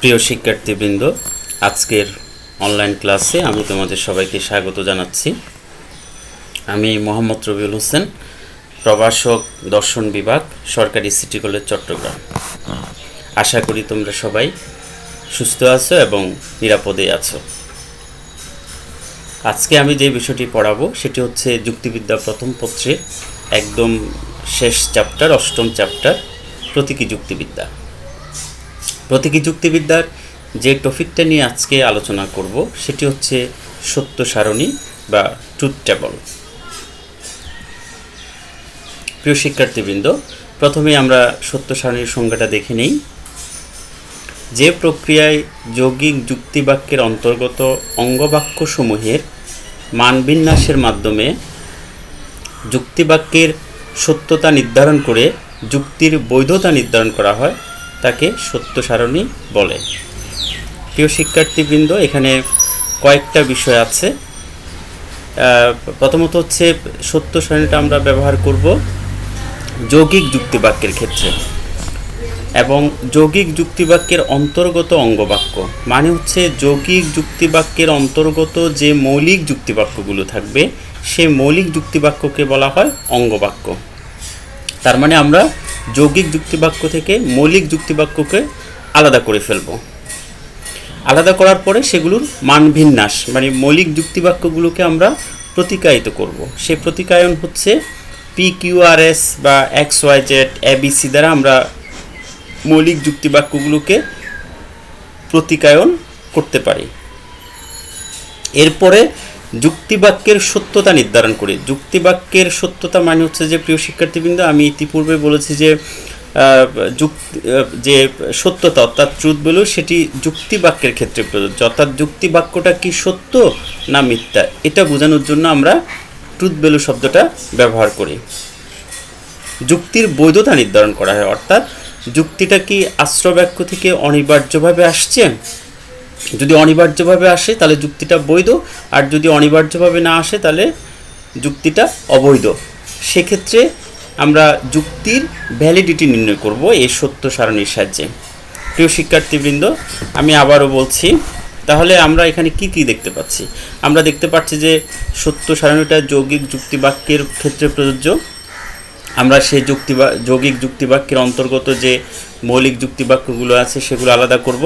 প্রিয় শিক্ষার্থীবৃন্দ, আজকের অনলাইন ক্লাসে আমি তোমাদের সবাইকে স্বাগত জানাচ্ছি। আমি মোহাম্মদ রবিউল হোসেন, প্রভাষক, দর্শন বিভাগ, সরকারি সিটি কলেজ, চট্টগ্রাম। আশা করি তোমরা সবাই সুস্থ আছো এবং নিরাপদে আছো। আজকে আমি যে বিষয়টি পড়াবো সেটি হচ্ছে যুক্তিবিদ্যা প্রথম পত্রের একদম শেষ চ্যাপ্টার, অষ্টম চ্যাপ্টার, প্রতীকী যুক্তিবিদ্যা। প্রতীকী যুক্তিবিদ্যার যে টপিকটা নিয়ে আজকে আলোচনা করব সেটি হচ্ছে সত্য সারণী বা ট্রুথ টেবল। প্রিয় শিক্ষার্থীবৃন্দ, প্রথমে আমরা সত্য সারণীর সংজ্ঞাটা দেখে নেই। যে প্রক্রিয়ায় যৌগিক যুক্তিবাক্যের অন্তর্গত অঙ্গবাক্যসমূহের মানবিন্যাসের মাধ্যমে যুক্তিবাক্যের সত্যতা নির্ধারণ করে যুক্তির বৈধতা নির্ধারণ করা হয় তাকে সত্য সারণী বলে। প্রিয় শিক্ষার্থীবৃন্দ, এখানে কয়েকটা বিষয় আছে। প্রথমত হচ্ছে সত্য সারণীটা আমরা ব্যবহার করব যৌগিক যুক্তিবাক্যের ক্ষেত্রে, এবং যৌগিক যুক্তিবাক্যের অন্তর্গত অঙ্গবাক্য মানে হচ্ছে যৌগিক যুক্তিবাক্যের অন্তর্গত যে মৌলিক যুক্তিবাক্যগুলো থাকবে সেই মৌলিক যুক্তিবাক্যকে বলা হয় অঙ্গবাক্য। তার মানে আমরা যৌগিক যুক্তিবাক্য থেকে মৌলিক যুক্তিবাক্যকে আলাদা করে ফেলব। আলাদা করার পরে সেগুলোর মানবিন্যাস মানে মৌলিক যুক্তিবাক্যগুলোকে আমরা প্রতিকায়িত করব। সেই প্রতিকায়ন হচ্ছে PQRS বা XYZ ABC দ্বারা আমরা মৌলিক যুক্তিবাক্যগুলোকে প্রতিকায়ন করতে পারি। এরপরে যুক্তিবাক্যের সত্যতা নির্ধারণ করি। যুক্তিবাক্যের সত্যতা মানে হচ্ছে যে, প্রিয় শিক্ষার্থীবৃন্দ, আমি ইতিপূর্বে বলেছি যে যে সত্যতা অর্থাৎ ট্রুথ ভ্যালু সেটি যুক্তিবাক্যের ক্ষেত্রে প্রযোজ্য, অর্থাৎ যুক্তিবাক্যটা কি সত্য না মিথ্যা এটা বোঝানোর জন্য আমরা ট্রুথ ভ্যালু শব্দটা ব্যবহার করি। যুক্তির বৈধতা নির্ধারণ করা হয়, অর্থাৎ যুক্তিটা কি আশ্রয়বাক্য থেকে অনিবার্যভাবে আসছে। যদি অনিবার্যভাবে আসে তাহলে যুক্তিটা বৈধ, আর যদি অনিবার্যভাবে না আসে তাহলে যুক্তিটা অবৈধ। সেক্ষেত্রে আমরা যুক্তির ভ্যালিডিটি নির্ণয় করব এই সত্য সারণীর সাহায্যে। প্রিয় শিক্ষার্থীবৃন্দ, আমি আবারও বলছি, তাহলে আমরা এখানে কি কি দেখতে পাচ্ছি? আমরা দেখতে পাচ্ছি যে সত্য সারণীটা যৌগিক যুক্তিবাক্যের ক্ষেত্রে প্রযোজ্য। আমরা সেই যৌগিক যুক্তিবাক্যের অন্তর্গত যে মৌলিক যুক্তিবাক্যগুলো আছে সেগুলো আলাদা করব।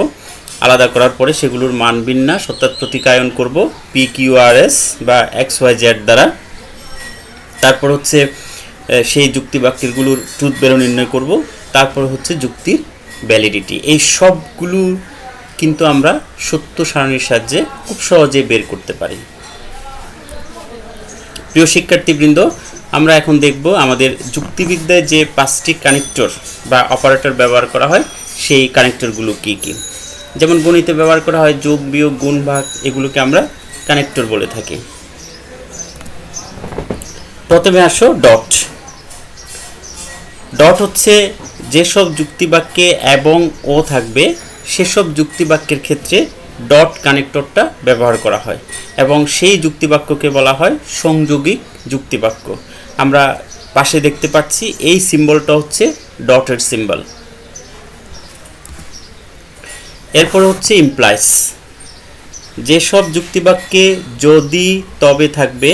আলাদা করার পরে সেগুলোর মানবিন্যাস অর্থাৎ প্রতিকায়ন করব PQRS বা XYZ দ্বারা। তারপর হচ্ছে সেই যুক্তিবাক্যগুলোর ট্রুথ ভ্যালু নির্ণয় করব। তারপর হচ্ছে যুক্তির ভ্যালিডিটি। এই সবগুলো কিন্তু আমরা সত্য সারণীর সাহায্যে খুব সহজে বের করতে পারি। প্রিয় শিক্ষার্থীবৃন্দ, আমরা এখন দেখব আমাদের যুক্তিবিদ্যায় যে 5টি কানেক্টর বা অপারেটর ব্যবহার করা হয় সেই কানেক্টরগুলো কি কি। যেমন গণিতে ব্যবহার করা হয় যোগ, বিয়োগ, গুণ, ভাগ, এগুলোকে আমরা কানেক্টর বলে থাকি। প্রথমে আসো ডট। ডট হচ্ছে যেসব যুক্তিবাক্যে এবং ও থাকবে সেসব যুক্তিবাক্যের ক্ষেত্রে ডট কানেক্টরটা ব্যবহার করা হয়, এবং সেই যুক্তিবাক্যকে বলা হয় সংযোগিক যুক্তিবাক্য। আমরা পাশে দেখতে পাচ্ছি এই সিম্বলটা হচ্ছে ডটের সিম্বল। এরপর হচ্ছে ইমপ্লাইস। যেসব যুক্তিবাক্যে যদি তবে থাকবে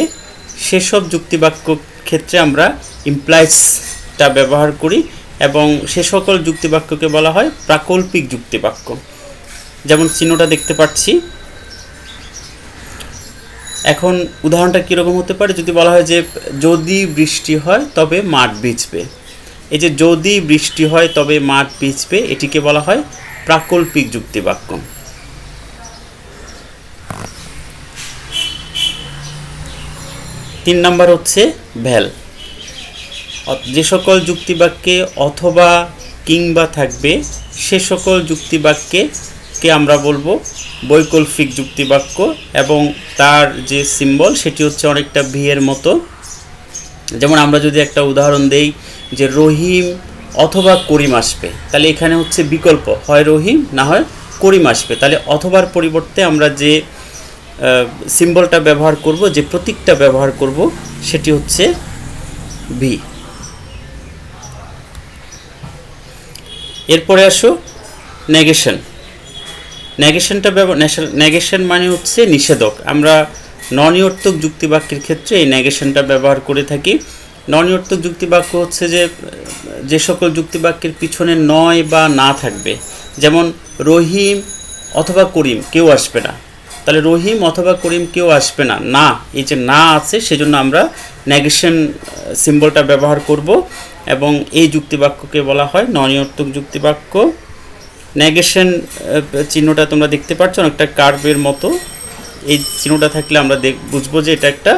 সেসব যুক্তিবাক্য ক্ষেত্রে আমরা ইমপ্লাইসটা ব্যবহার করি, এবং সে সকল যুক্তিবাক্যকে বলা হয় প্রাকল্পিক যুক্তিবাক্য। যেমন চিহ্নটা দেখতে পাচ্ছি। এখন উদাহরণটা কীরকম হতে পারে? যদি বলা হয় যে যদি বৃষ্টি হয় তবে মাঠ ভিজবে। এই যে যদি বৃষ্টি হয় তবে মাঠ ভিজবে, এটিকে বলা হয় প্রাকল্পিক যুক্তিবাক্য। 3 নাম্বার হচ্ছে ভ্যাল। যে সকল যুক্তিবাক্যে অথবা কিংবা থাকবে সে সকল যুক্তিবাক্যকে আমরা বলবো বৈকল্পিক যুক্তিবাক্য, এবং তার যে সিম্বল সেটি হচ্ছে অনেকটা ভি এর মতো। যেমন আমরা যদি একটা উদাহরণ দেই যে রহিম অথবা করিম আসবে, তাহলে এখানে হচ্ছে বিকল্প, হয় রহিম না হয় করিম আসবে। তাহলে অথবার পরিবর্তে আমরা যে সিম্বলটা ব্যবহার করব, যে প্রতীকটা ব্যবহার করব সেটি হচ্ছে ভি। এরপরে আসো নেগেশন। নেগেশন মানে হচ্ছে নিষেধক। আমরা ননিয়র্থক যুক্তিবাক্যের ক্ষেত্রে এই নেগেশনটা ব্যবহার করে থাকি। ননিয়র্থক যুক্তিবাক্য হচ্ছে যে সকল যুক্তিবাক্যের পিছনে নয় বা না থাকবে, যেমন রহিম অথবা করিম কেউ আসবে না, তাহলে রহিম অথবা করিম কেউ আসবে না, না এই যে না আছে সেজন্য আমরা নেগেশন সিম্বলটা ব্যবহার করব এবং এই যুক্তিবাক্যকে বলা হয় ননিয়র্থক যুক্তিবাক্য। নেগেশন চিহ্নটা তোমরা দেখতে পাচ্ছ অনেকটা কার্ভের মতো, এই চিহ্নটা থাকলে আমরা বুঝবো যে এটা একটা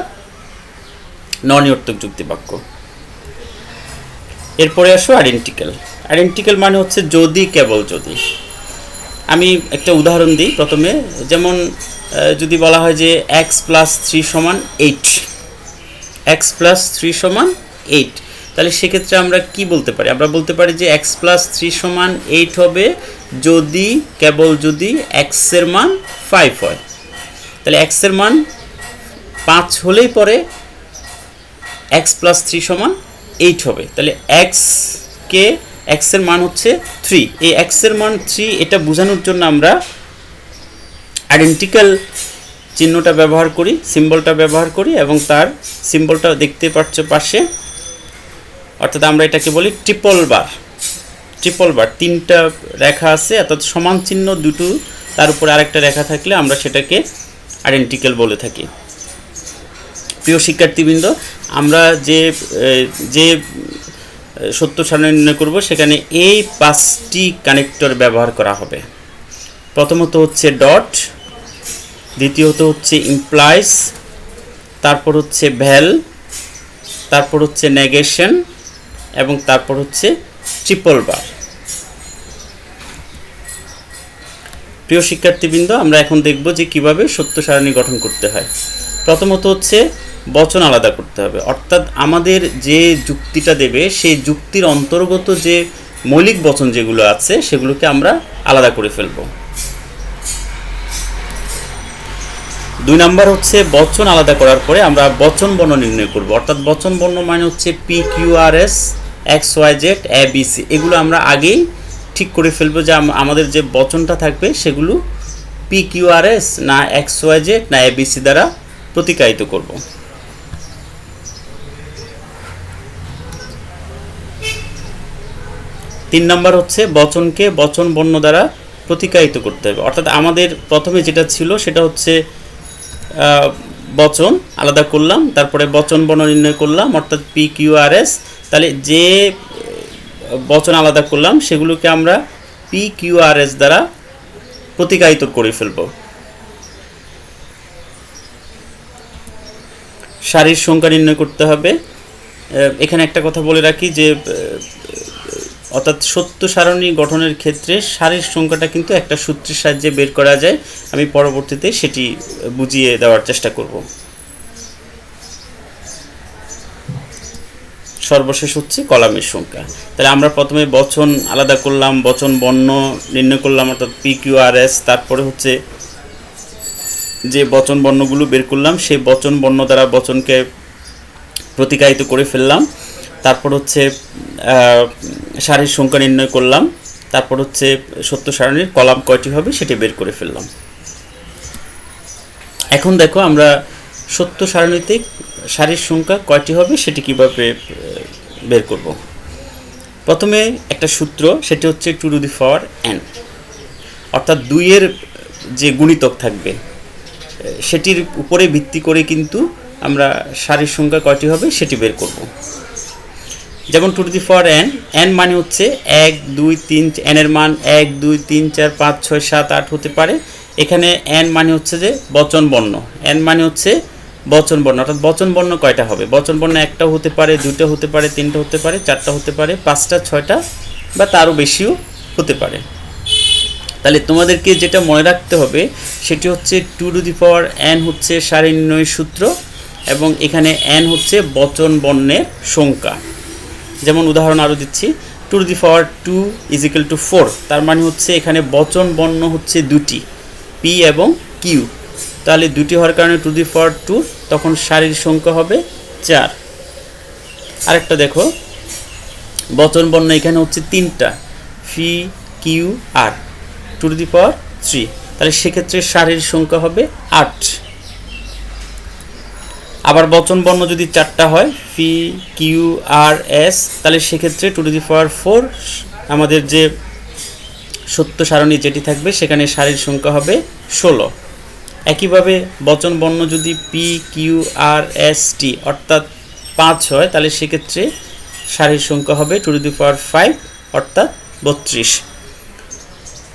ননিয়র্থক যুক্তিবাক্য। এরপরে আসো আইডেন্টিক্যাল। আইডেন্টিক্যাল মানে হচ্ছে যদি, কেবল যদি। আমি একটা উদাহরণ দিই প্রথমে, যেমন যদি বলা হয় যে x + 3 = 8, x + 3 = 8, তাহলে সেক্ষেত্রে আমরা কি বলতে পারি? আমরা বলতে পারি যে x + 3 = 8 হবে যদি, কেবল যদি x এর মান 5 হয়। তাহলে x এর মান 5 হলেই পরে x + 3 = 8 হবে। তাহলে x এর মান হচ্ছে 3, এই x এর মান 3 এটা বোঝানোর জন্য আমরা আইডেন্টিক্যাল চিহ্নটা ব্যবহার করি, সিম্বলটা ব্যবহার করি, এবং তার সিম্বলটা দেখতে পাচ্ছ পাশে, অর্থাৎ আমরা এটাকে বলি ট্রিপল বার। ট্রিপল বার, 3টা রেখা আছে, অর্থাৎ সমান চিহ্ন দুটো, তার উপরে আরেকটা রেখা থাকলে আমরা সেটাকে আইডেন্টিক্যাল বলে থাকি। প্রিয় শিক্ষার্থীবৃন্দ, আমরা যে সত্য সারণী নির্ণয় করব সেখানে এই 5টি কানেক্টর ব্যবহার করা হবে। প্রথমত হচ্ছে ডট, দ্বিতীয়ত হচ্ছে ইমপ্লাইজ, তারপর হচ্ছে ভ্যাল, তারপর হচ্ছে নেগেশন, এবং তারপর হচ্ছে ট্রিপল বার। প্রিয় শিক্ষার্থীবৃন্দ, আমরা এখন দেখব যে কিভাবে সত্য সারণী গঠন করতে হয়। প্রথমত হচ্ছে বচন আলাদা করতে হবে, অর্থাৎ আমাদের যে যুক্তিটা দেবে সেই যুক্তির অন্তর্গত যে মৌলিক বচন যেগুলো আছে সেগুলোকে আমরা আলাদা করে ফেলব। 2 নাম্বার হচ্ছে বচন আলাদা করার পরে আমরা বচন বর্ণ নির্ণয় করব, অর্থাৎ বচন বর্ণ মানে হচ্ছে PQRS XYZ ABC, এগুলো আমরা আগেই ঠিক করে ফেলবো যে আমাদের যে বচনটা থাকবে সেগুলো PQRS না XYZ না ABC দ্বারা প্রতিকায়িত করব। 3 নাম্বার হচ্ছে বচনকে বচন বর্ণ দ্বারা প্রতিকায়িত করতে হবে, অর্থাৎ আমাদের প্রথমে যেটা ছিল সেটা হচ্ছে বচন আলাদা করলাম, তারপরে বচন বর্ণ নির্ণয় করলাম অর্থাৎ PQRS, তাহলে যে বচন আলাদা করলাম সেগুলোকে আমরা PQRS দ্বারা প্রতিকায়িত করে ফেলব। সারির সংখ্যা নির্ণয় করতে হবে। এখানে একটা কথা বলে রাখি যে অর্থাৎ সত্য সারণী গঠনের ক্ষেত্রে সারির সংখ্যাটা কিন্তু একটা সূত্রের সাহায্যে বের করা যায়, আমি পরবর্তীতে সেটি বুঝিয়ে দেওয়ার চেষ্টা করব। সর্বশেষ হচ্ছে কলামের সংখ্যা। তাহলে আমরা প্রথমে বচন আলাদা করলাম, বচন বর্ণ নির্ণয় করলাম অর্থাৎ PQRS, তারপরে হচ্ছে যে বচন বর্ণগুলো বের করলাম সেই বচন বর্ণ দ্বারা বচনকে প্রতিকায়িত করে ফেললাম, তারপর হচ্ছে সারির সংখ্যা নির্ণয় করলাম, তারপর হচ্ছে সত্য সারণীর কলাম কয়টি হবে সেটি বের করে ফেললাম। এখন দেখো আমরা সত্য সারণীতে সারির সংখ্যা কয়টি হবে সেটি কিভাবে বের করব। প্রথমে একটা সূত্র, সেটি হচ্ছে 2n, অর্থাৎ 2 এর যে গুণিতক থাকবে সেটির উপরে ভিত্তি করে কিন্তু আমরা সারির সংখ্যা কয়টি হবে সেটি বের করব। যেমন 2n, n মানে হচ্ছে 1 2 3, n এর মান 1 2 3 4 5 6 7 8 হতে পারে। এখানে n মানে হচ্ছে যে বচন বর্ণ, n মানে হচ্ছে বচন বর্ণ, অর্থাৎ বচন বর্ণ কয়টা হবে? বচন বর্ণ একটাও হতে পারে, দুটো হতে পারে, তিনটা হতে পারে, চারটা হতে পারে, 5টা 6টা বা তারও বেশিও হতে পারে। তাহলে তোমাদেরকে যেটা মনে রাখতে হবে সেটি হচ্ছে 2n হচ্ছে সারি নির্ণয়ের সূত্র এবং এখানে n হচ্ছে বচন বর্ণের সংখ্যা। যেমন উদাহরণ আরও দিচ্ছি, 2 = 4, তার মানে হচ্ছে এখানে বচন বর্ণ হচ্ছে দুটি, P এবং Q। তাহলে দুটি হওয়ার কারণে 2 তখন সারির সংখ্যা হবে 4। আরেকটা দেখো, বচন বর্ণ এখানে হচ্ছে 3টা, P Q R, 2 to the power 3, তাহলে সেক্ষেত্রে সারির সংখ্যা হবে 8। আবার বচন বর্ণ যদি 4টা হয় পি কিউ আর এস, তাহলে সেক্ষেত্রে 4 আমাদের যে সত্য সারণী যেটি থাকবে সেখানে সারির সংখ্যা হবে 16। একইভাবে বচন বর্ণ যদি P Q R S T অর্থাৎ 5 হয়, তাহলে সেক্ষেত্রে সারির সংখ্যা হবে 5 অর্থাৎ 32।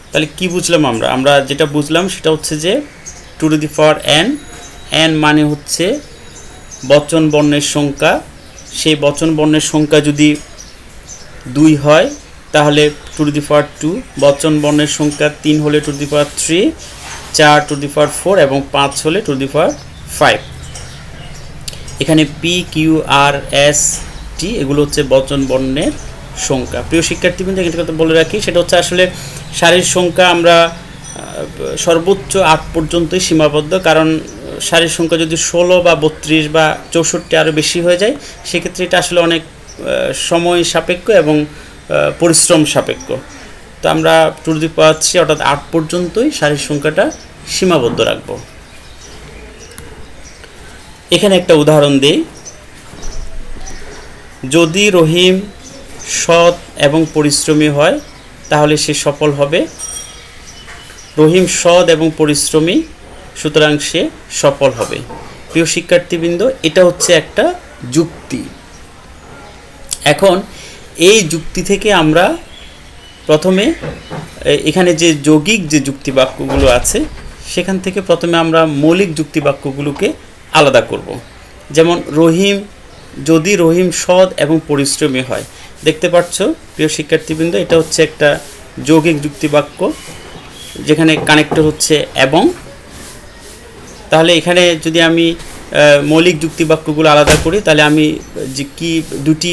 তাহলে কি বুঝলাম আমরা যেটা বুঝলাম সেটা হচ্ছে যে 2n মানে হচ্ছে বচন বর্ণের সংখ্যা। সেই বচন বর্ণের সংখ্যা যদি 2 হয় তাহলে 2 বচন বর্ণের সংখ্যা 3 হলে 3, 4 4 এবং 5 হলে 5। এখানে P Q R S T এগুলো হচ্ছে বচন বর্ণের সংখ্যা। প্রিয় শিক্ষার্থীবৃন্দ, একটা কথা বলে রাখি, সেটা হচ্ছে আসলে সারির সংখ্যা আমরা সর্বোচ্চ 8 পর্যন্তই সীমাবদ্ধ। কারণ সারির সংখ্যা যদি 16 বা 32 বা 64 আরও বেশি হয়ে যায়, সেক্ষেত্রে এটা আসলে অনেক সময় সাপেক্ষ এবং পরিশ্রম সাপেক্ষ। তো আমরা 2 অর্থাৎ 8 পর্যন্তই সারির সংখ্যাটা সীমাবদ্ধ রাখব। এখানে একটা উদাহরণ দিই। যদি রহিম সৎ এবং পরিশ্রমী হয় তাহলে সে সফল হবে। রহিম সৎ এবং পরিশ্রমী, সুতরাং সে সফল হবে। প্রিয় শিক্ষার্থীবৃন্দ, এটা হচ্ছে একটা যুক্তি। এখন এই যুক্তি থেকে আমরা প্রথমে এখানে যে যৌগিক যে যুক্তি বাক্যগুলো আছে সেখান থেকে প্রথমে আমরা মৌলিক যুক্তি বাক্যগুলোকে আলাদা করব। যেমন যদি রহিম সৎ এবং পরিশ্রমী হয়, দেখতে পাচ্ছ প্রিয় শিক্ষার্থীবৃন্দ, এটা হচ্ছে একটা যৌগিক যুক্তি বাক্য যেখানে কানেক্টর হচ্ছে এবং। তাহলে এখানে যদি আমি মৌলিক যুক্তি বাক্যগুলো আলাদা করি তাহলে আমি যে কি দুটি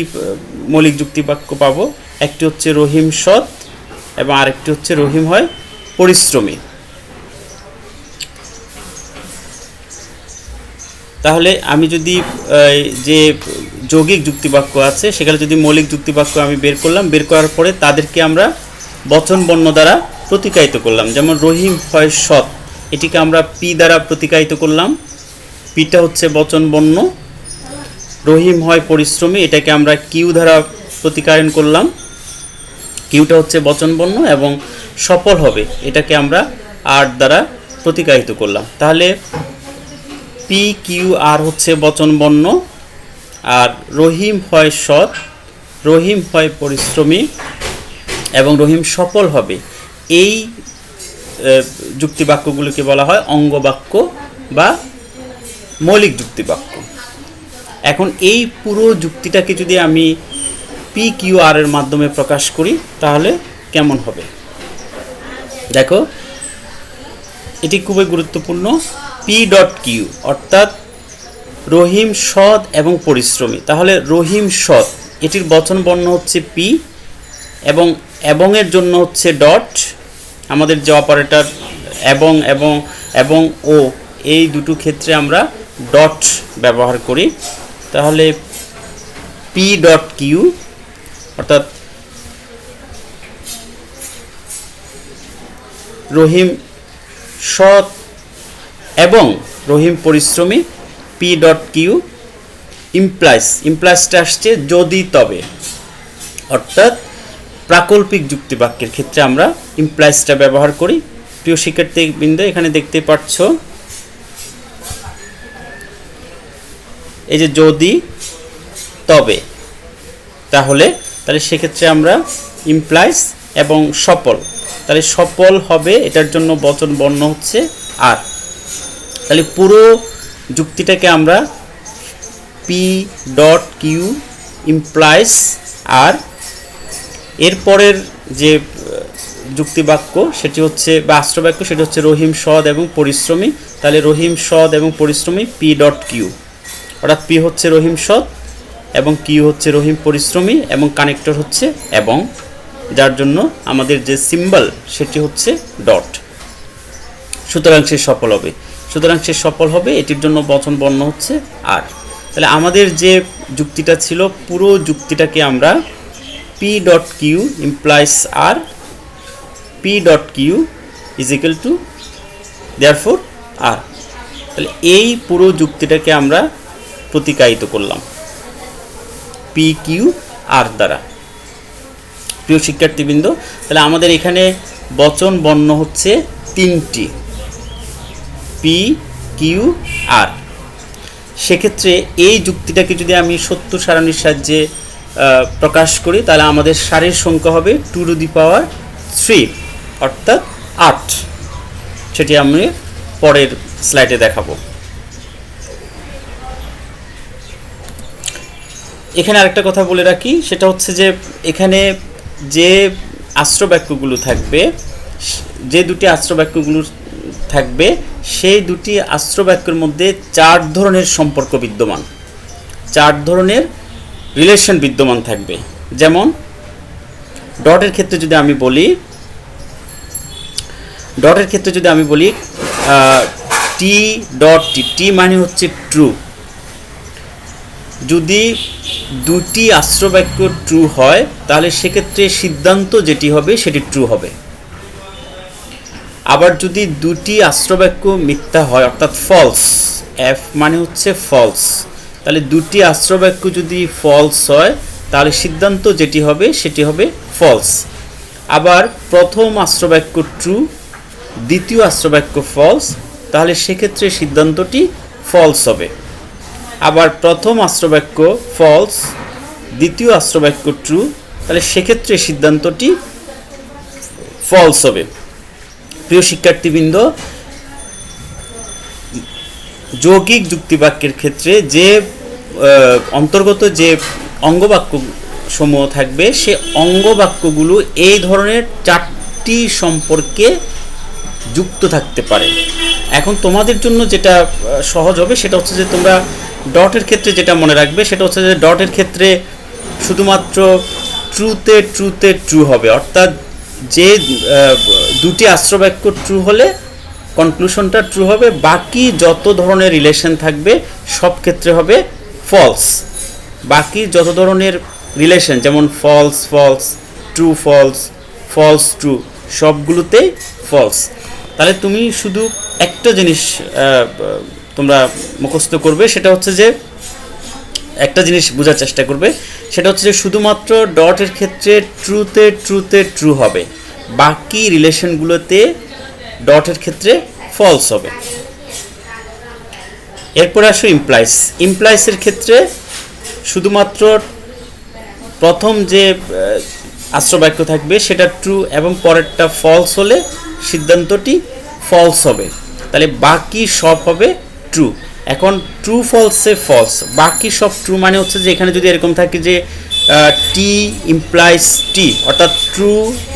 মৌলিক যুক্তি বাক্য পাবো। একটি হচ্ছে রহিম সৎ এবং আরেকটি হচ্ছে রহিম হয় পরিশ্রমী। তাহলে আমি যদি যে যৌগিক যুক্তিবাক্য আছে সেখানে যদি মৌলিক যুক্তিবাক্য আমি বের করার পরে তাদেরকে আমরা বচন বর্ণ দ্বারা প্রতিকায়িত করলাম। যেমন রহিম হয় সৎ, এটিকে আমরা পি দ্বারা প্রতিকায়িত করলাম, পিটা হচ্ছে বচন বর্ণ। রহিম হয় পরিশ্রমী, এটাকে আমরা কিউ দ্বারা প্রতিকায়ন করলাম, কিউটা হচ্ছে বচন বর্ণ। এবং সফল হবে, এটাকে আমরা আর দ্বারা প্রতিকায়িত করলাম। তাহলে পি কিউ আর হচ্ছে বচন বর্ণ, আর রহিম হয় সৎ, রহিম হয় পরিশ্রমী এবং রহিম সফল হবে। এই যুক্তিবাক্যগুলোকে বলা হয় অঙ্গবাক্য বা মৌলিক যুক্তিবাক্য। এখন এই পুরো যুক্তিটাকে যদি আমি পি কিউ আর এর মাধ্যমে প্রকাশ করি তাহলে কেমন হবে দেখো। এটি খুবই গুরুত্বপূর্ণ। পি ডট কিউ অর্থাৎ রহিম সৎ এবং পরিশ্রমী। তাহলে রহিম সৎ, এটির বচন বর্ণ হচ্ছে পি এবং এর জন্য হচ্ছে ডট। আমাদের যে অপারেটর এবং ও, এই দুটো ক্ষেত্রে আমরা ডট ব্যবহার করি। তাহলে পি ডট কিউ অর্থাৎ রহিম সৎ এবং রহিম পরিশ্রমী, পি ডট কিউ ইমপ্লাইসটা আসছে যদি তবে, অর্থাৎ প্রাকল্পিক যুক্তিবাক্যের ক্ষেত্রে আমরা ইমপ্লাইসটা ব্যবহার করি। প্রিয় শিক্ষার্থীবৃন্দ, এখানে দেখতে পাচ্ছ এই যে যদি তবে, তাহলে সেক্ষেত্রে আমরা ইমপ্লাইস এবং সফল, তাহলে সফল হবে এটার জন্য বচন বর্ণ হচ্ছে আর। তাহলে পুরো যুক্তিটাকে আমরা পি ডট কিউ ইমপ্লাইস আর, এরপরের যে যুক্তিবাক্য সেটি হচ্ছে বা আশ্রবাক্য সেটি হচ্ছে রহিম সৎ এবং পরিশ্রমী। তাহলে রহিম সৎ এবং পরিশ্রমী পি ডট কিউ, অর্থাৎ পি হচ্ছে রহিম সৎ এবং কিউ হচ্ছে রহিম পরিশ্রমী এবং কানেক্টর হচ্ছে এবং, যার জন্য আমাদের যে সিম্বল সেটি হচ্ছে ডট। সুতরাং সে সফল হবে, এটির জন্য বচন বর্ণ হচ্ছে আর। তাহলে আমাদের যে যুক্তিটা ছিল পুরো যুক্তিটাকে আমরা P dot Q implies R, P dot Q is equal to therefore R. তাহলে এই পুরো যুক্তিটাকে আমরা প্রতিকায়িত করলাম পি কিউ আর দ্বারা। প্রিয় শিক্ষার্থীবৃন্দ, তাহলে আমাদের এখানে বচন বর্ণ হচ্ছে 3টি, পি কিউ আর। সেক্ষেত্রে এই যুক্তিটাকে যদি আমি সত্য সারণীর সাহায্যে প্রকাশ করি, তাহলে আমাদের সারির সংখ্যা হবে 2⁻³ অর্থাৎ 8। সেটি আমি পরের স্লাইডে দেখাবো। এখানে আরেকটা কথা বলে রাখি, সেটা হচ্ছে যে এখানে যে আশ্রবাক্যগুলো থাকবে, যে দুটি আশ্রবাক্যগুলো থাকবে, সেই দুটি আশ্রবাক্যের মধ্যে 4 ধরনের সম্পর্ক বিদ্যমান, 4 ধরনের রিলেশন বিদ্যমান থাকবে। যেমন ডটের ক্ষেত্রে যদি আমি বলি টি ডট টি, টি মানে হচ্ছে ট্রু। যদি দুটি আশ্রবাক্য ট্রু হয়, তাহলে সেক্ষেত্রে সিদ্ধান্ত যেটি হবে সেটি ট্রু হবে। আবার যদি দুটি আশ্রবাক্য মিথ্যা হয় অর্থাৎ ফলস, এফ মানে হচ্ছে ফলস, তাহলে দুটি আশ্রবাক্য যদি ফলস হয়, তাহলে সিদ্ধান্ত যেটি হবে সেটি হবে ফলস। আবার প্রথম আশ্রবাক্য ট্রু, দ্বিতীয় আশ্রবাক্য ফলস, তাহলে সেক্ষেত্রে সিদ্ধান্তটি ফলস হবে। আবার প্রথম আশ্রবাক্য ফলস, দ্বিতীয় আশ্রবাক্য ট্রু, তাহলে সেক্ষেত্রে সিদ্ধান্তটি ফলস হবে। প্রিয় শিক্ষার্থীবৃন্দ, যৌগিক যুক্তিবাক্যের ক্ষেত্রে যে অন্তর্গত যে অঙ্গবাক্য সমূহ থাকবে, সে অঙ্গবাক্যগুলো এই ধরনের 4টি সম্পর্কে যুক্ত থাকতে পারে। এখন তোমাদের জন্য যেটা সহজ হবে সেটা হচ্ছে যে তোমরা ডটের ক্ষেত্রে যেটা মনে রাখবে, সেটা হচ্ছে যে ডটের ক্ষেত্রে শুধুমাত্র ট্রুতে ট্রুতে ট্রু হবে, অর্থাৎ যে দুটি আশ্রবাক্য ট্রু হলে কনক্লুশনটা ট্রু হবে, বাকি যত ধরনের রিলেশন থাকবে সব ক্ষেত্রে হবে ফলস। বাকি যত ধরনের রিলেশন যেমন false false, true false, false true, সবগুলোতেই ফলস। তাহলে তুমি শুধু একটা জিনিস তোমরা মুখস্থ করবে, সেটা হচ্ছে যে একটা জিনিস বোঝার চেষ্টা করবে, সেটা হচ্ছে যে শুধুমাত্র ডটের ক্ষেত্রে ট্রুতে ট্রুতে ট্রু হবে, বাকি রিলেশনগুলোতে ডটের ক্ষেত্রে ফলস হবে। এরপরে আসো ইমপ্লাইস। ইমপ্লাইসের ক্ষেত্রে শুধুমাত্র প্রথম যে আশ্রবাক্য থাকবে সেটা ট্রু এবং পরেরটা ফলস হলে সিদ্ধান্তটি ফলস হবে, তাহলে বাকি সব হবে ট্রু। এখন ট্রু ফলসে ফলস, বাকি সব ট্রু মানে হচ্ছে যে এখানে যদি এরকম থাকে যে টি ইমপ্লাইস টি, অর্থাৎ ট্রু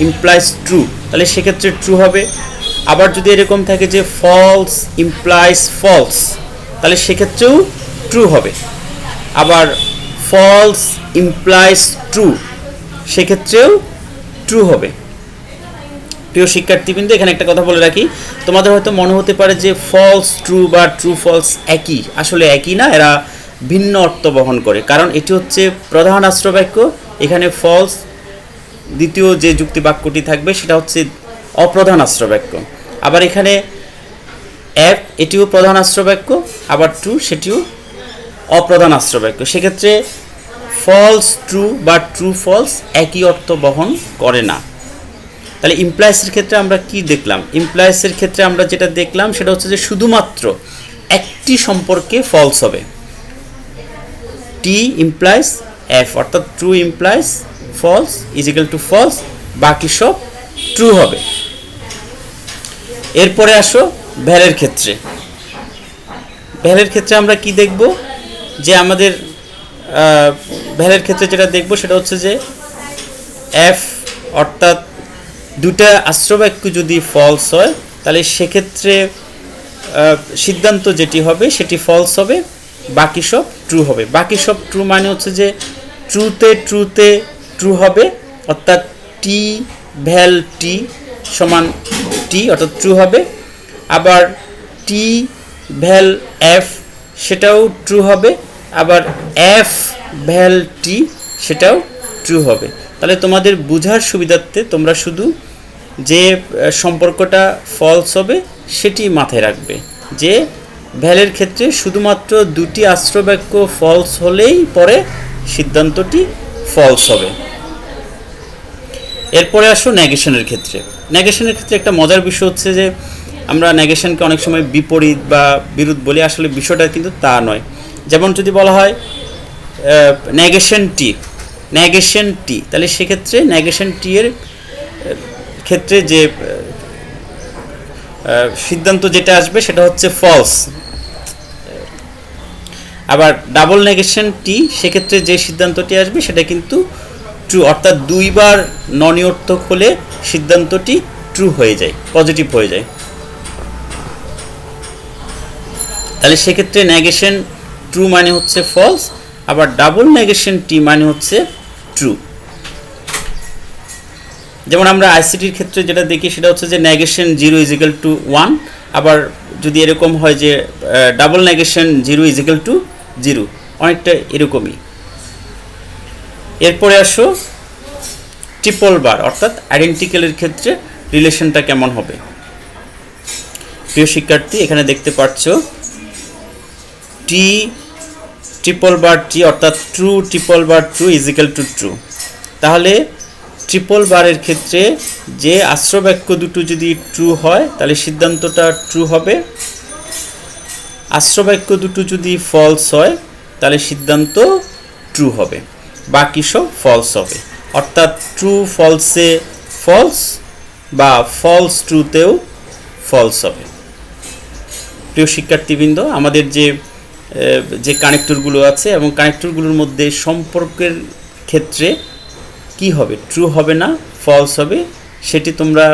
ইমপ্লাইস ট্রু, তাহলে সেক্ষেত্রে ট্রু হবে। আবার যদি এরকম থাকে যে ফলস ইমপ্লাইস ফলস, তাহলে সেক্ষেত্রেও ট্রু হবে। আবার ফলস ইমপ্লাইস ট্রু, সেক্ষেত্রেও ট্রু হবে। প্রিয় শিক্ষার্থীবৃন্দ, এখানে একটা কথা বলে রাখি, তোমাদের হয়তো মনে হতে পারে যে ফলস ট্রু বা ট্রু ফলস একই, আসলে একই না, এরা ভিন্ন অর্থ বহন করে। কারণ এটি হচ্ছে প্রধান আশ্রবাক্য, এখানে ফলস, দ্বিতীয় যে যুক্তি বাক্যটি থাকবে সেটা হচ্ছে অপ্রধান আশ্রবাক্য। আবার এখানে এফ, এটিও প্রধান আশ্রবাক্য, আবার ট্রু, সেটিও অপ্রধান আশ্রবাক্য। সেক্ষেত্রে ফলস ট্রু বা ট্রু ফলস একই অর্থ বহন করে না। তাহলে ইমপ্লাইসের ক্ষেত্রে আমরা কি দেখলাম? ইমপ্লাইসের ক্ষেত্রে আমরা যেটা দেখলাম সেটা হচ্ছে যে শুধুমাত্র একটি সম্পর্কে ফলস হবে, টি ইমপ্লাইস এফ, অর্থাৎ true implies false is equal to false, বাকি সব ট্রু হবে। এরপরে আসো ভ্যালের ক্ষেত্রে। ভ্যালের ক্ষেত্রে আমরা কি দেখব? যে আমাদের ভ্যালের ক্ষেত্রে যেটা দেখব সেটা হচ্ছে যে এফ, অর্থাৎ দুটা আশ্রবাক্য যদি ফলস হয়, তাহলে সেক্ষেত্রে সিদ্ধান্ত যেটি হবে সেটি ফলস হবে, বাকি সব ট্রু হবে। বাকি সব ট্রু মানে হচ্ছে যে ট্রুতে ট্রুতে ট্রু হবে, অর্থাৎ টি ভ্যাল টি সমান টি, অর্থাৎ ট্রু হবে। আবার টি ভ্যাল এফ, সেটাও ট্রু হবে। আবার এফ ভ্যাল টি, সেটাও ট্রু হবে। তাহলে তোমাদের বোঝার সুবিধার্থে তোমরা শুধু যে সম্পর্কটা ফলস হবে সেটি মাথায় রাখবে, যে ভ্যালের ক্ষেত্রে শুধুমাত্র দুটি আশ্র বাক্য ফলস হলেই পরে সিদ্ধান্তটি ফলস হবে। এরপরে আসো নেগেশনের ক্ষেত্রে। নেগেশনের ক্ষেত্রে একটা মজার বিষয় হচ্ছে যে আমরা নেগেশনকে অনেক সময় বিপরীত বা বিরোধ বলি, আসলে বিষয়টা কিন্তু তা নয়। যেমন যদি বলা হয় নেগেশন টি, তাহলে সেক্ষেত্রে নেগেশন টি এর ক্ষেত্রে যে সিদ্ধান্ত যেটা আসবে সেটা হচ্ছে ফলস। আবার ডাবল নেগেশন টি, সেক্ষেত্রে যে সিদ্ধান্তটি আসবে সেটা কিন্তু ট্রু, অর্থাৎ দুইবার ননির্থক হলে সিদ্ধান্তটি ট্রু হয়ে যায়, পজিটিভ হয়ে যায়। তাহলে সেক্ষেত্রে নেগেশন ট্রু মানে হচ্ছে ফলস, আবার ডাবল নেগেশন টি মানে হচ্ছে ট্রু। যেমন আমরা আইসিটির ক্ষেত্রে যেটা দেখি সেটা হচ্ছে যে নেগেশন 0 = 1, আবার যদি এরকম হয় যে ডাবল নেগেশন 0 = 0, অনেকটা এরকমই। এরপরে আসো ট্রিপল বার অর্থাৎ আইডেন্টিক্যালের ক্ষেত্রে রিলেশনটা কেমন হবে। প্রিয় শিক্ষার্থী, এখানে দেখতে পাচ্ছ টি ট্রিপল বার টি অর্থাৎ ট্রু ট্রিপল বার ট্রু = ট্রু। তাহলে ট্রিপল বারের ক্ষেত্রে যে আশ্র বাক্য দুটো যদি ট্রু হয় তাহলে সিদ্ধান্তটা ট্রু হবে, আশ্র বাক্য দুটো যদি ফলস হয় তাহলে সিদ্ধান্ত ট্রু হবে, বাকি সব ফলস হবে। অর্থাৎ ট্রু ফলসে ফলস বা ফলস ট্রুতেও ফলস হবে। প্রিয় শিক্ষার্থীবৃন্দ, আমাদের যে কানেক্টরগুলো আছে এবং কানেক্টরগুলোর মধ্যে সম্পর্কের ক্ষেত্রে কি হবে, ট্রু হবে না ফলস হবে, সেটি তোমরা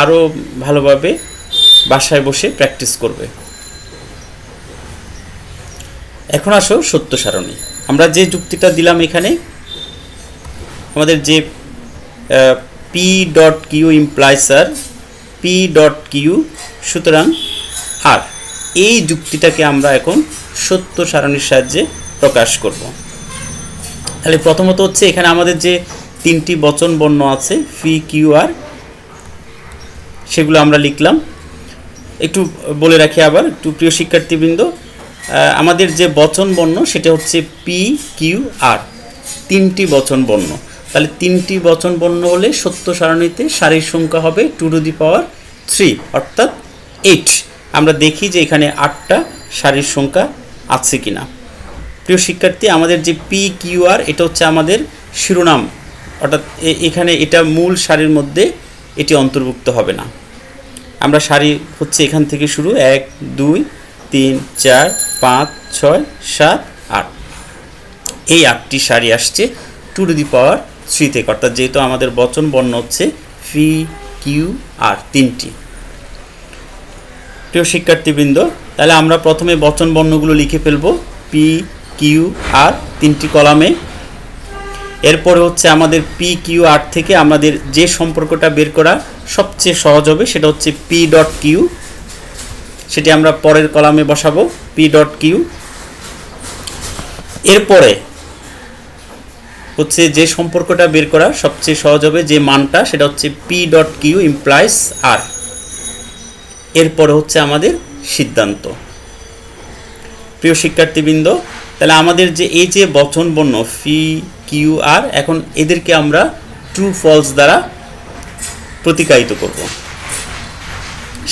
আরও ভালোভাবে বাসায় বসে প্র্যাকটিস করবে। এখন আসো সত্য সারণী। আমরা যে যুক্তিটা দিলাম এখানে, আমাদের যে P.Q implies R, P.Q সুতরাং আর, এই যুক্তিটাকে আমরা এখন সত্য সারণীর সাহায্যে প্রকাশ করব। তাহলে প্রথমত হচ্ছে এখানে আমাদের যে তিনটি বচন বর্ণ আছে P.Q.R, সেগুলো আমরা লিখলাম। একটু বলে রাখি আবার একটু, প্রিয় শিক্ষার্থীবৃন্দ, আমাদের যে বচন বর্ণ সেটা হচ্ছে P.Q.R, তিনটি বচন বর্ণ। তাহলে তিনটি বচন বর্ণ হলে সত্য সারণীতে সারির সংখ্যা হবে 2^3 অর্থাৎ 8। আমরা দেখি যে এখানে 8টা সারির সংখ্যা আছে কিনা। প্রিয় শিক্ষার্থী, আমাদের যে P.Q.R এটা হচ্ছে আমাদের শিরোনাম, অর্থাৎ এখানে এটা মূল সারির মধ্যে এটি অন্তর্ভুক্ত হবে না। আমরা সারি হচ্ছে এখান থেকে শুরু, 1 2 3 4 5 6 7 8, এই 8টি সারি আসছে 2^3 থেকে, অর্থাৎ যেহেতু আমাদের বচন বর্ণ হচ্ছে P.Q.R তিনটি। প্রিয় শিক্ষার্থীবৃন্দ, তাহলে আমরা প্রথমে বচন বর্ণগুলো লিখে ফেলব P.Q.R তিনটি কলামে। এরপরে হচ্ছে আমাদের P.Q.R থেকে আমাদের যে সম্পর্কটা বের করা সবচেয়ে সহজ হবে সেটা হচ্ছে P.Q, সেটি আমরা পরের কলামে বসাবো P.Q। এরপরে হচ্ছে যে সম্পর্কটা বের করা সবচেয়ে সহজ হবে, যে মানটা, সেটা হচ্ছে P.Q implies R। এরপরে হচ্ছে আমাদের সিদ্ধান্ত। প্রিয় শিক্ষার্থীবৃন্দ, তাহলে আমাদের যে এই যে বচন বর্ণ P.Q.R, এখন এদেরকে আমরা ট্রু ফলস দ্বারা প্রতিকায়িত করব।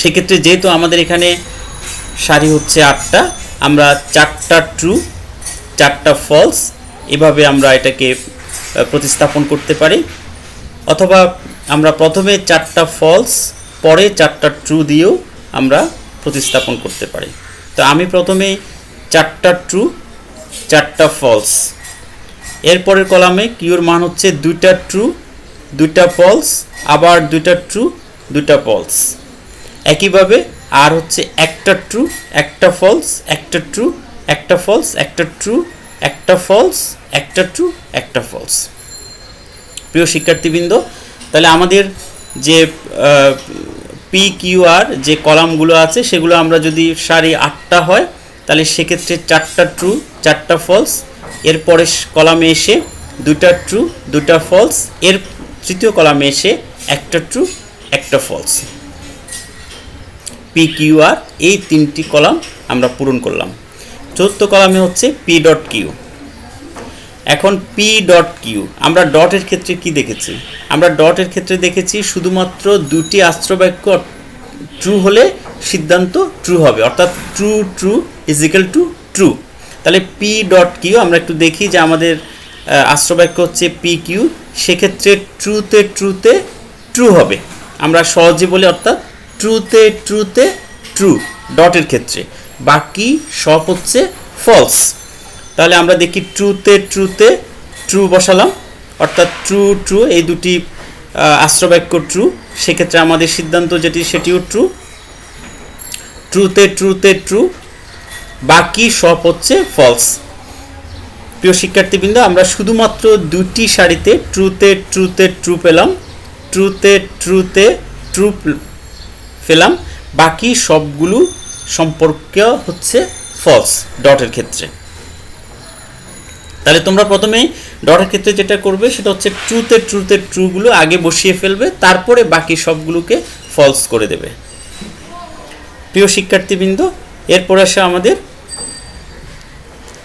সেক্ষেত্রে যেহেতু আমাদের এখানে সারি হচ্ছে 8টা, আমরা 4টা ট্রু 4টা ফলস এভাবে আমরা এটাকে প্রতিস্থাপন করতে পারি, অথবা আমরা প্রথমে 4টা ফলস পরে 4টা ট্রু দিয়েও আমরা প্রতিস্থাপন করতে পারি। তো আমি প্রথমে 4টা ট্রু 4টা ফলস, এরপরের কলামে কিউর মান হচ্ছে 2টা ট্রু 2টা ফলস, আবার 2টা ট্রু 2টা ফলস। একইভাবে আর হচ্ছে 1টা ট্রু 1টা ফলস 1টা ট্রু 1টা ফলস 1টা ট্রু 1টা ফলস 1টা ট্রু 1টা ফলস। প্রিয় শিক্ষার্থীবৃন্দ, তাহলে আমাদের যে P.Q.R যে কলামগুলো আছে সেগুলো আমরা যদি সারি 8টা হয় তাহলে সেক্ষেত্রে 4টা ট্রু 4টা ফলস, এরপরে কলামে এসে 2টা ট্রু 2টা ফলস, এর তৃতীয় কলামে এসে 1টা ট্রু একটা ফলস। পি কিউ আর এই তিনটি কলাম আমরা পূরণ করলাম। চতুর্থ কলামে হচ্ছে পি ডট কিউ। এখন পি ডট কিউ আমরা ডটের ক্ষেত্রে কি দেখেছি? আমরা ডটের ক্ষেত্রে দেখেছি শুধুমাত্র দুটি আশ্রয় বাক্য ট্রু হলে সিদ্ধান্ত ট্রু হবে, অর্থাৎ true true is equal two true. তাহলে পি ডট কিউ আমরা একটু দেখি যে আমাদের আশ্রয় বাক্য হচ্ছে পি কিউ, সেক্ষেত্রে ট্রুতে ট্রুতে ট্রু হবে। আমরা সহজে বলি অর্থাৎ ট্রুতে ট্রুতে ট্রু ডটের ক্ষেত্রে, বাকি সব হচ্ছে ফলস। তাহলে আমরা দেখি ট্রুতে ট্রুতে ট্রু বসালাম, অর্থাৎ ট্রু ট্রু এই দুটি আশ্রয় বাক্য ট্রু, সেক্ষেত্রে আমাদের সিদ্ধান্ত যেটি সেটিও ট্রু। ট্রুতে ট্রুতে ট্রু, বাকি সব হচ্ছে ফলস। প্রিয় শিক্ষার্থীবৃন্দ, আমরা শুধুমাত্র দুটি সারিতে ট্রুতে ট্রুতে ট্রু পেলাম, ট্রুতে ট্রুতে ট্রু পেলাম, বাকি সবগুলো সম্পর্ক হচ্ছে ফলস ডটের ক্ষেত্রে। তাহলে তোমরা প্রথমে ডটের ক্ষেত্রে যেটা করবে সেটা হচ্ছে ট্রুতে ট্রুতে ট্রুগুলো আগে বসিয়ে ফেলবে, তারপরে বাকি সবগুলোকে ফলস করে দেবে। প্রিয় শিক্ষার্থীবৃন্দ, এরপর আসে আমাদের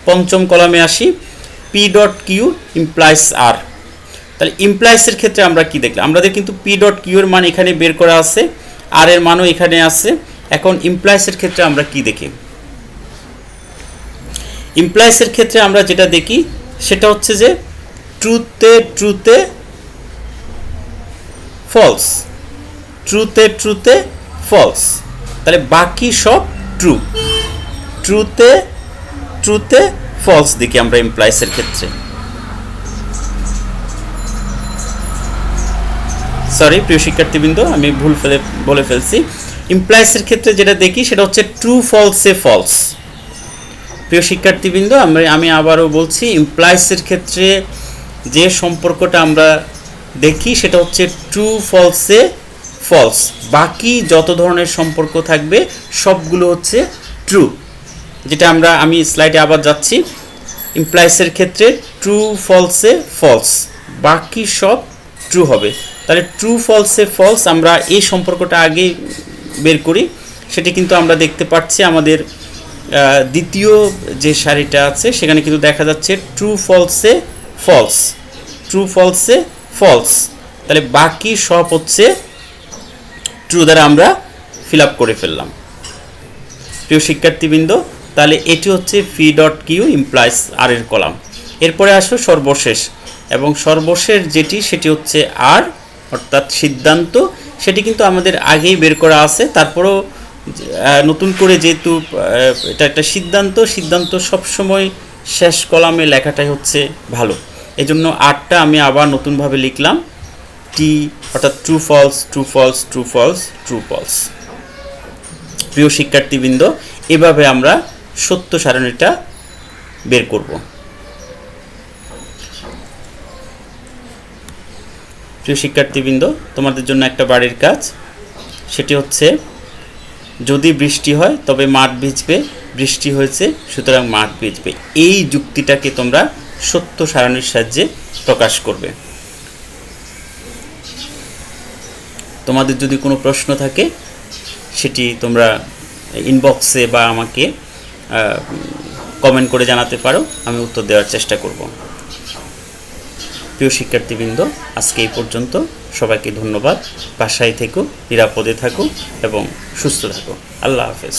পঞ্চম কলামে আসি, পি ডট কিউ ইমপ্লাইস আর। তাহলে ইমপ্লাইসের ক্ষেত্রে আমরা কি দেখলাম? আমাদের কিন্তু পি ডট কিউ এর মান এখানে বের করা আছে, আর এর মানও এখানে আছে। এখন ইমপ্লাইসের ক্ষেত্রে আমরা কি দেখি? ইমপ্লাইসের ক্ষেত্রে আমরা যেটা দেখি সেটা হচ্ছে যে ট্রুতে ট্রুতে ফলস, ট্রুতে ট্রুতে ফলস, তাহলে বাকি সব ট্রু। ট্রুতে ট্রুতে ফলস দেখি আমরা ইমপ্লাইসের ক্ষেত্রে। সরি প্রিয় শিক্ষার্থীবৃন্দ, আমি ভুল বলে ফেলছি। ইমপ্লাইসের ক্ষেত্রে যেটা দেখি সেটা হচ্ছে ট্রু ফলসে ফলস। প্রিয় শিক্ষার্থীবৃন্দ, আমি আবারও বলছি, ইমপ্লাইসের ক্ষেত্রে যে সম্পর্কটা আমরা দেখি সেটা হচ্ছে ট্রু ফলসে ফলস, বাকি যত ধরনের সম্পর্ক থাকবে সবগুলো হচ্ছে ট্রু। যেটা আমি স্লাইডে আবার যাচ্ছি, ইমপ্লাইসের ক্ষেত্রে ট্রু ফলসে ফলস, বাকি সব ট্রু হবে। তাহলে ট্রু ফলসে ফলস আমরা এই সম্পর্কটা আগেই বের করি, সেটি কিন্তু আমরা দেখতে পাচ্ছি আমাদের দ্বিতীয় যে সারিটা আছে সেখানে কিন্তু দেখা যাচ্ছে ট্রু ফলসে ফলস, ট্রু ফলসে ফলস, তাহলে বাকি সব হচ্ছে ট্রু দ্বারা আমরা ফিল আপ করে ফেললাম। প্রিয় শিক্ষার্থীবৃন্দ, তাহলে এটি হচ্ছে পি ডট কিউ ইমপ্লাইস আর এর কলাম। এরপরে আসো সর্বশেষ, এবং সর্বশেষ যেটি সেটি হচ্ছে আর, অর্থাৎ সিদ্ধান্ত। সেটি কিন্তু আমাদের আগেই বের করা আছে, তারপরেও নতুন করে যেহেতু এটা একটা সিদ্ধান্ত, সিদ্ধান্ত সবসময় শেষ কলামে লেখাটাই হচ্ছে ভালো, এই জন্য আরটা আমি আবার নতুনভাবে লিখলাম টি, অর্থাৎ true false true false true false true false. প্রিয় শিক্ষার্থীবৃন্দ, এভাবে আমরা সত্য সারণীটা বের করব। প্রিয় শিক্ষার্থীবৃন্দ, তোমাদের জন্য একটা বাড়ির কাজ, সেটি হচ্ছে যদি বৃষ্টি হয় তবে মাঠ ভিজবে, বৃষ্টি হয়েছে সুতরাং মাঠ ভিজবে। এই যুক্তিটাকে তোমরা সত্য সারণীর সাহায্যে প্রকাশ করবে। তোমাদের যদি কোনো প্রশ্ন থাকে সেটি তোমরা ইনবক্সে বা আমাকে কমেন্ট করে জানাতে পারো, আমি উত্তর দেওয়ার চেষ্টা করব। প্রিয় শিক্ষার্থীবৃন্দ, আজকে এই পর্যন্ত। সবাইকে ধন্যবাদ। বাসায় থেকো, নিরাপদে থাকো এবং সুস্থ থাকো। আল্লাহ হাফেজ।